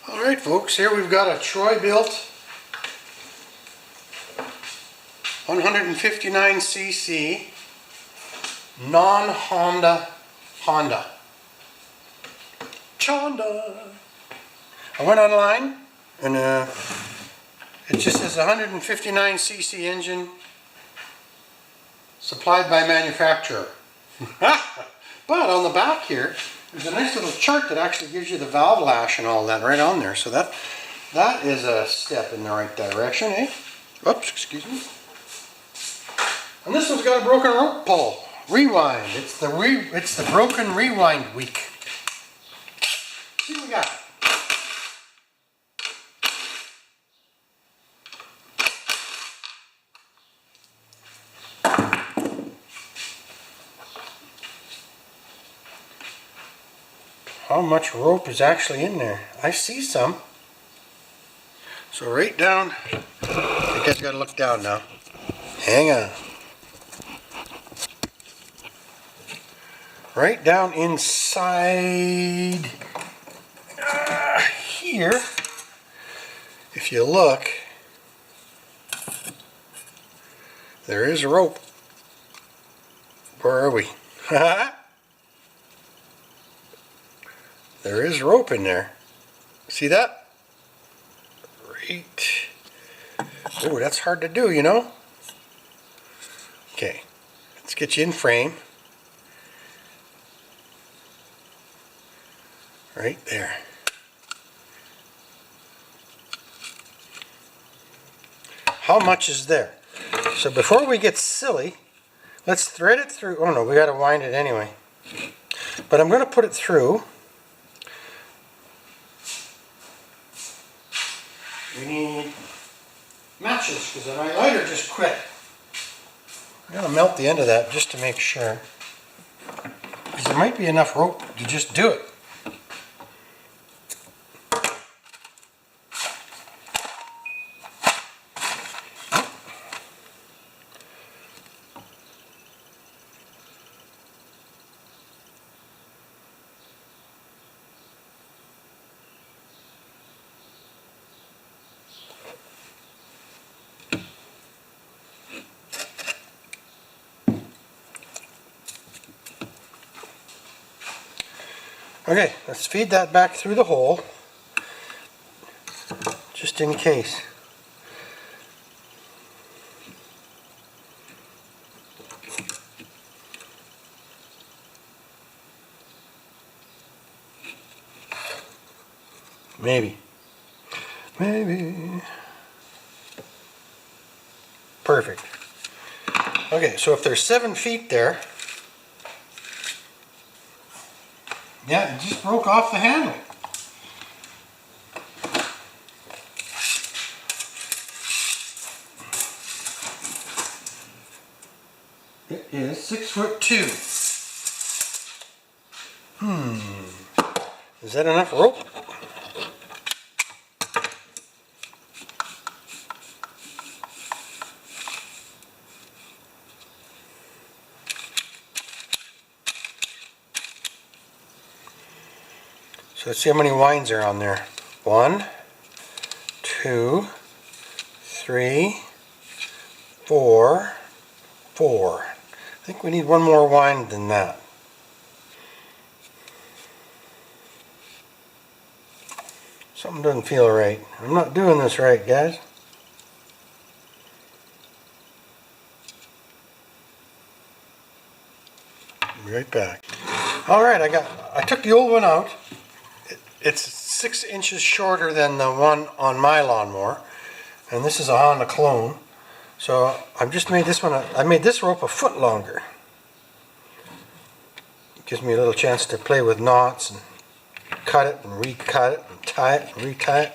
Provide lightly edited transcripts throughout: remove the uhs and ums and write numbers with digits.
Alright folks, here we've got a Troy Built 159cc non-Honda Honda. Chonda! I went online and it just says 159cc engine supplied by manufacturer. But on the back here, there's a nice little chart that actually gives you the valve lash and all that right on there. So that is a step in the right direction, eh? Oops, excuse me. And this one's got a broken rope pull. Rewind. It's the broken rewind week. See what we got. How much rope is actually in there? I see some. So right down, you guys gotta look down now. Hang on. Right down inside here, if you look, there is rope. Where are we? There is rope in there. See that? Right. Oh, that's hard to do, you know? Okay, let's get you in frame. Right there. How much is there? So before we get silly, let's thread it through. Oh no, we got to wind it anyway. But I'm going to put it through. We need matches because my lighter just quit. I'm going to melt the end of that just to make sure. Because there might be enough rope to just do it. Okay, let's feed that back through the hole, just in case. Maybe. Perfect. Okay, so if there's 7 feet there, yeah, it just broke off the handle. It is 6'2". Is that enough rope? So let's see how many winds are on there. 1, 2, 3, 4, 4. I think we need one more wind than that. Something doesn't feel right. I'm not doing this right, guys. Be right back. Alright, I took the old one out. It's 6 inches shorter than the one on my lawnmower, and this is a Honda clone. So I've just made this one. I made this rope a foot longer. It gives me a little chance to play with knots and cut it and recut it and tie it and retie it.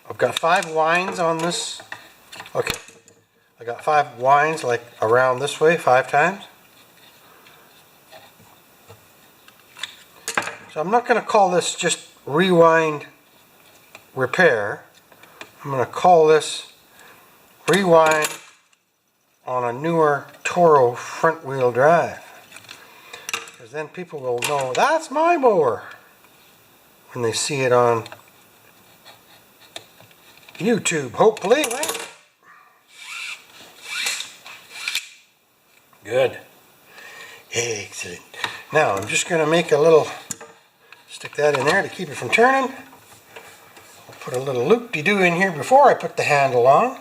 I've got 5 winds on this. Okay, I got 5 winds like around this way 5 times. So I'm not going to call this just rewind repair. I'm going to call this rewind on a newer Toro front wheel drive. Because then people will know that's my mower when they see it on YouTube, hopefully, right? Good. Excellent. Now I'm just going to make a little, stick that in there to keep it from turning. I'll put a little loop-de-doo in here before I put the handle on.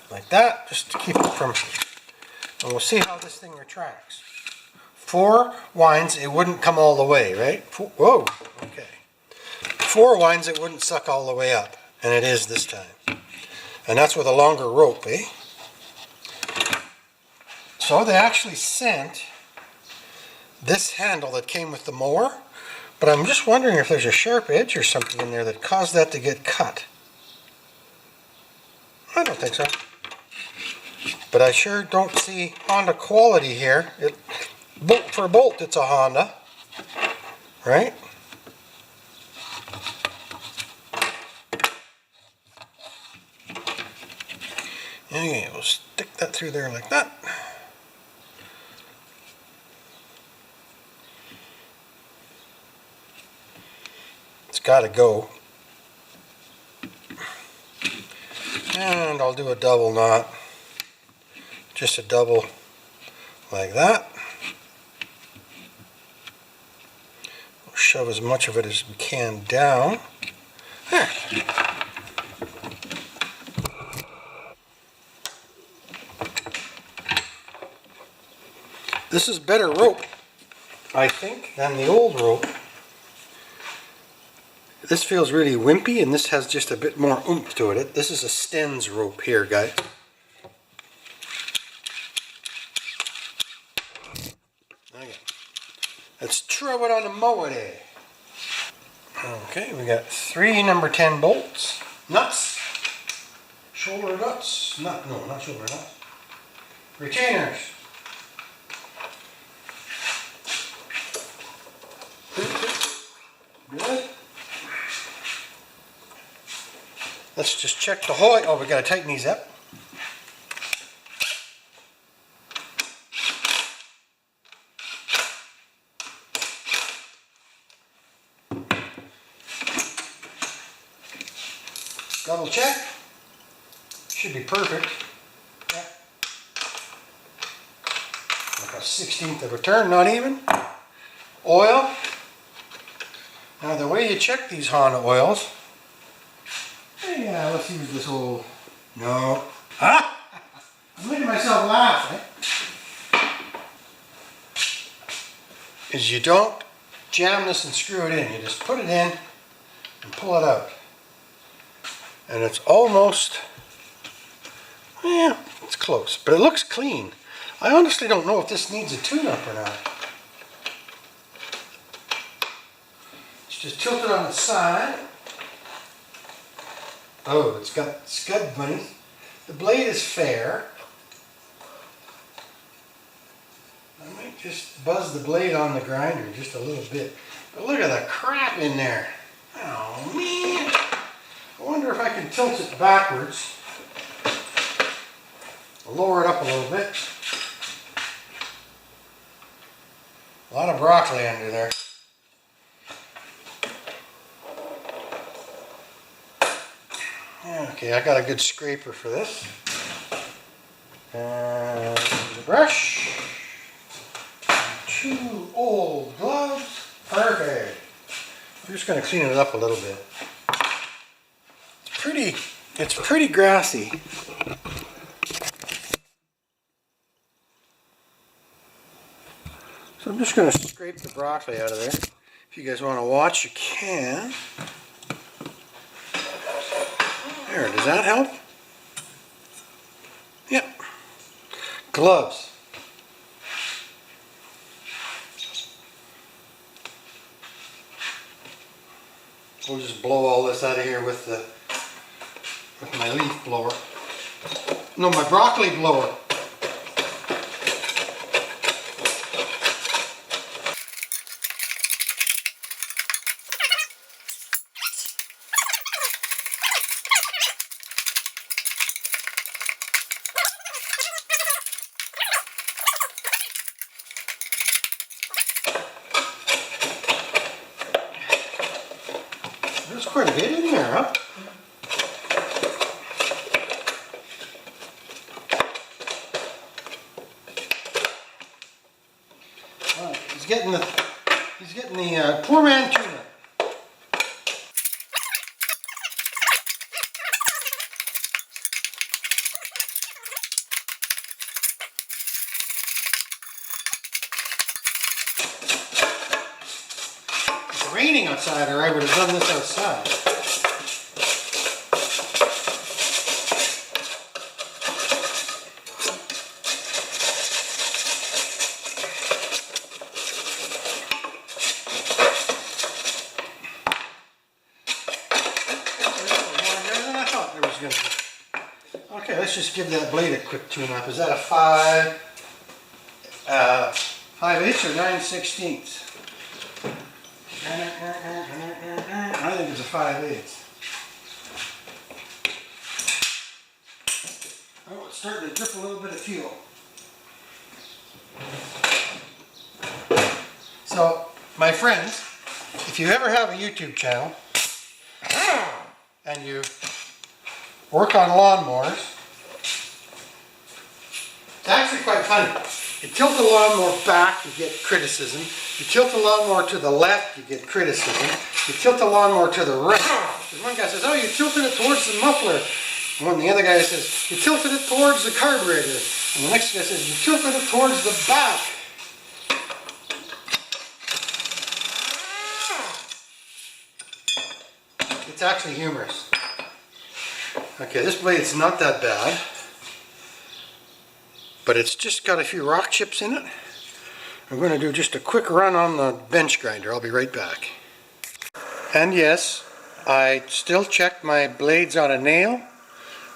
Like that, just to keep it from, and we'll see how this thing retracts. 4 winds, it wouldn't come all the way, right? Whoa, okay. 4 winds, it wouldn't suck all the way up, and it is this time. And that's with a longer rope, eh? So they actually sent this handle that came with the mower, but I'm just wondering if there's a sharp edge or something in there that caused that to get cut. I don't think so. But I sure don't see Honda quality here. For Bilt, it's a Honda, right? Okay, we'll stick that through there like that. It's got to go. And I'll do a double knot. Just a double like that. We'll shove as much of it as we can down. There. This is better rope, I think, than the old rope. This feels really wimpy, and this has just a bit more oomph to it. This is a Sten's rope here, guys. Okay. Let's throw it on the mower there. Okay, we got 3 number 10 bolts. Nuts. Shoulder nuts. No, not shoulder nuts. Retainers. Good. Let's just check the hole. Oh, we got to tighten these up. Double check. Should be perfect. Yeah. Like a 1/16 of a turn, not even. Oil. Now the way you check these Honda oils. Yeah, let's use this old. No. Huh? I'm making myself laugh, eh? Is you don't jam this and screw it in. You just put it in and pull it out. And it's almost, yeah, it's close, but it looks clean. I honestly don't know if this needs a tune-up or not. Let's just tilt it on its side. Oh, it's got scud bunnies. The blade is fair. I might just buzz the blade on the grinder just a little bit. But look at the crap in there. Oh, man. I wonder if I can tilt it backwards. I'll lower it up a little bit. A lot of broccoli under there. Okay, I got a good scraper for this. And the brush. 2 old gloves. Perfect. I'm just going to clean it up a little bit. It's pretty grassy. So I'm just going to scrape the broccoli out of there. If you guys want to watch, you can. There, does that help? Yep. Gloves. We'll just blow all this out of here with my leaf blower. No, my broccoli blower. There's quite a bit in there, huh? He's getting the poor man tuna. It's raining outside, or I would have done this outside. Okay, let's just give that blade a quick tune-up. Is that a 5/8 or 9/16? I think it's a 5/8. Oh, it's starting to drip a little bit of fuel. So, my friends, if you ever have a YouTube channel and you work on lawnmowers, it's actually quite funny. You tilt the lawnmower back, you get criticism. You tilt the lawnmower to the left, you get criticism. You tilt the lawnmower to the right. One guy says, oh, you tilted it towards the muffler. And the other guy says, you tilted it towards the carburetor. And the next guy says, you tilted it towards the back. It's actually humorous. Okay, this blade's not that bad, but it's just got a few rock chips in it. I'm going to do just a quick run on the bench grinder. I'll be right back. And yes, I still check my blades on a nail.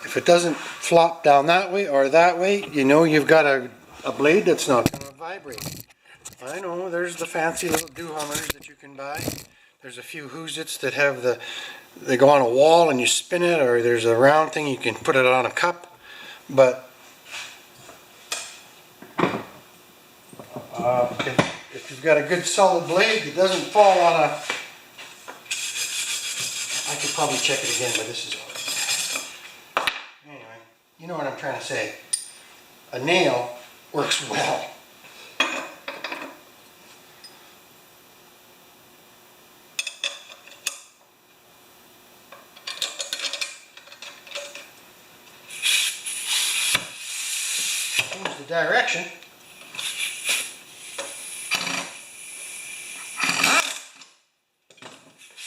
If it doesn't flop down that way or that way, you know you've got a blade that's not going to vibrate. I know there's the fancy little do-hummers that you can buy. There's a few Hoosits that have they go on a wall and you spin it, or there's a round thing you can put it on a cup. But if you've got a good solid blade that doesn't fall on a... I could probably check it again, but this is... Anyway, you know what I'm trying to say. A nail works well. Change the direction.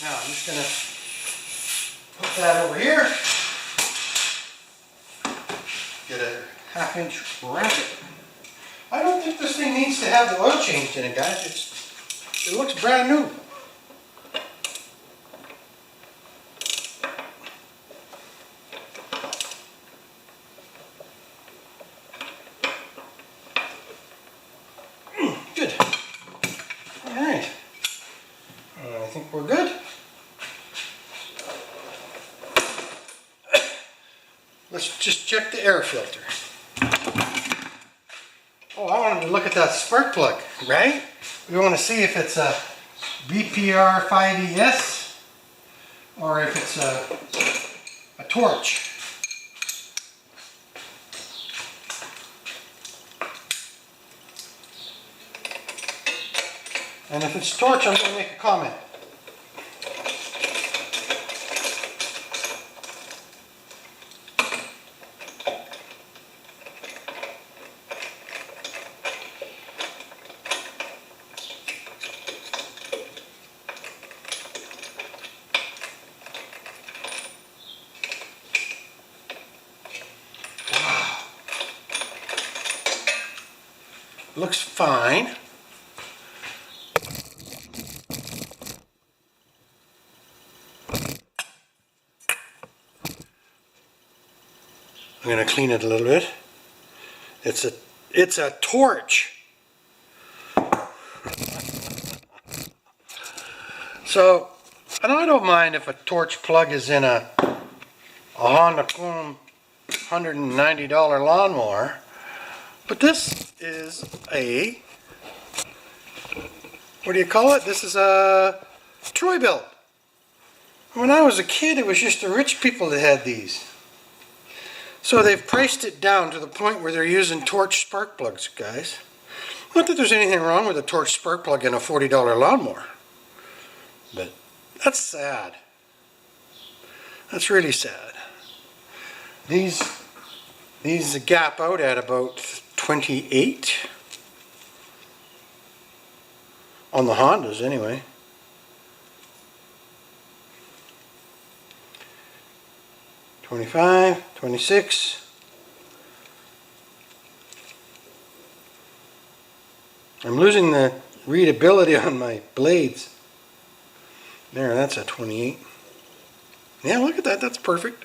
Now I'm just going to put that over here. Get a 1/2 inch bracket. I don't think this thing needs to have the oil changed in it, guys. It looks brand new. Good. Alright. I think we're good. Let's just check the air filter. Oh, I wanted to look at that spark plug, right? We want to see if it's a BPR 5ES or if it's a torch. And if it's torch, I'm going to make a comment. Wow. Looks fine. I'm going to clean it a little bit. It's a torch. So, and I don't mind if a torch plug is in a Honda Clone $190 lawnmower, but this is a, what do you call it? This is a Troy Built when I was a kid, it was just the rich people that had these. So they've priced it down to the point where they're using torch spark plugs, guys. Not that there's anything wrong with a torch spark plug in a $40 lawnmower. But that's sad. That's really sad. These gap out at about 28 on the Hondas anyway. 25, 26. I'm losing the readability on my blades. There, that's a 28. Yeah, look at that, that's perfect.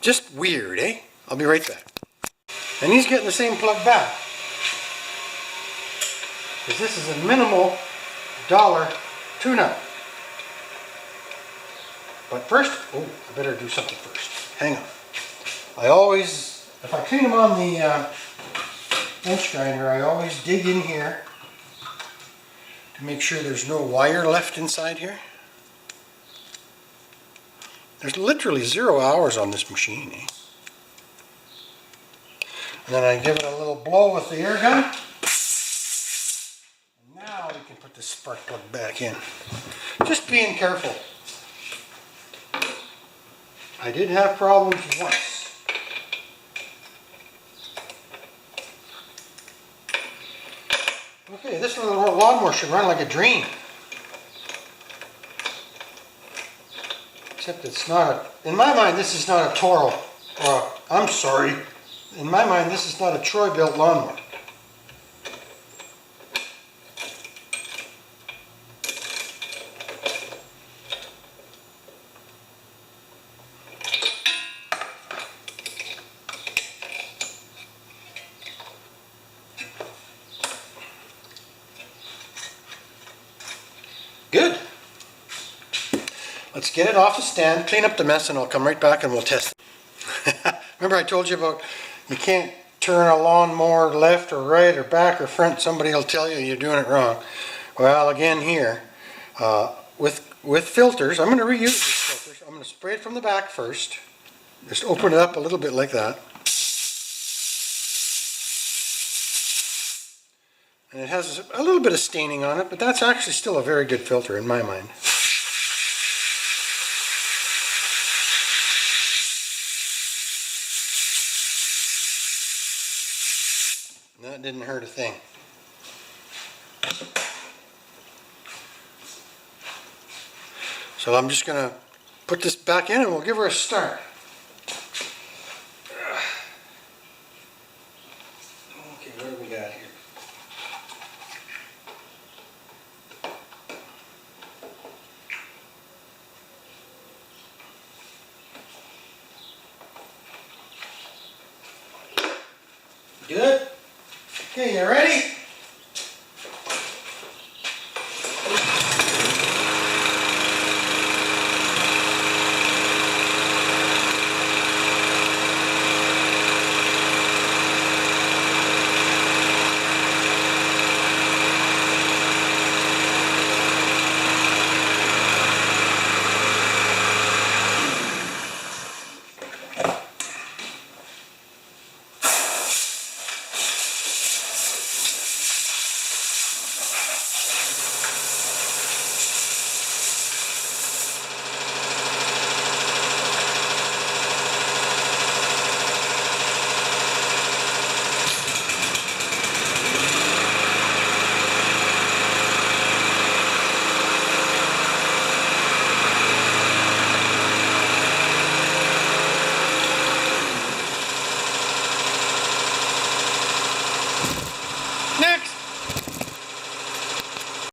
Just weird, eh? I'll be right back. And he's getting the same plug back. Because this is a minimal dollar tune-up. But first, oh, I better do something first. Hang on. I always, if I clean them on the inch grinder, I always dig in here to make sure there's no wire left inside here. There's literally 0 hours on this machine, eh? And then I give it a little blow with the air gun. And now we can put the spark plug back in. Just being careful. I did have problems once. Okay, this little lawnmower should run like a dream. Except it's not a, in my mind this is not a Toro, or I'm sorry, in my mind this is not a Troy Built lawnmower. Good. Let's get it off the stand, clean up the mess, and I'll come right back and we'll test it. Remember I told you about you can't turn a lawnmower left or right or back or front. Somebody will tell you you're doing it wrong. Well, again here, with filters, I'm going to reuse these filters. I'm going to spray it from the back first. Just open it up a little bit like that. And it has a little bit of staining on it, but that's actually still a very good filter in my mind. That didn't hurt a thing. So I'm just going to put this back in and we'll give her a start. Okay, what do we got here? Good? Okay, you ready?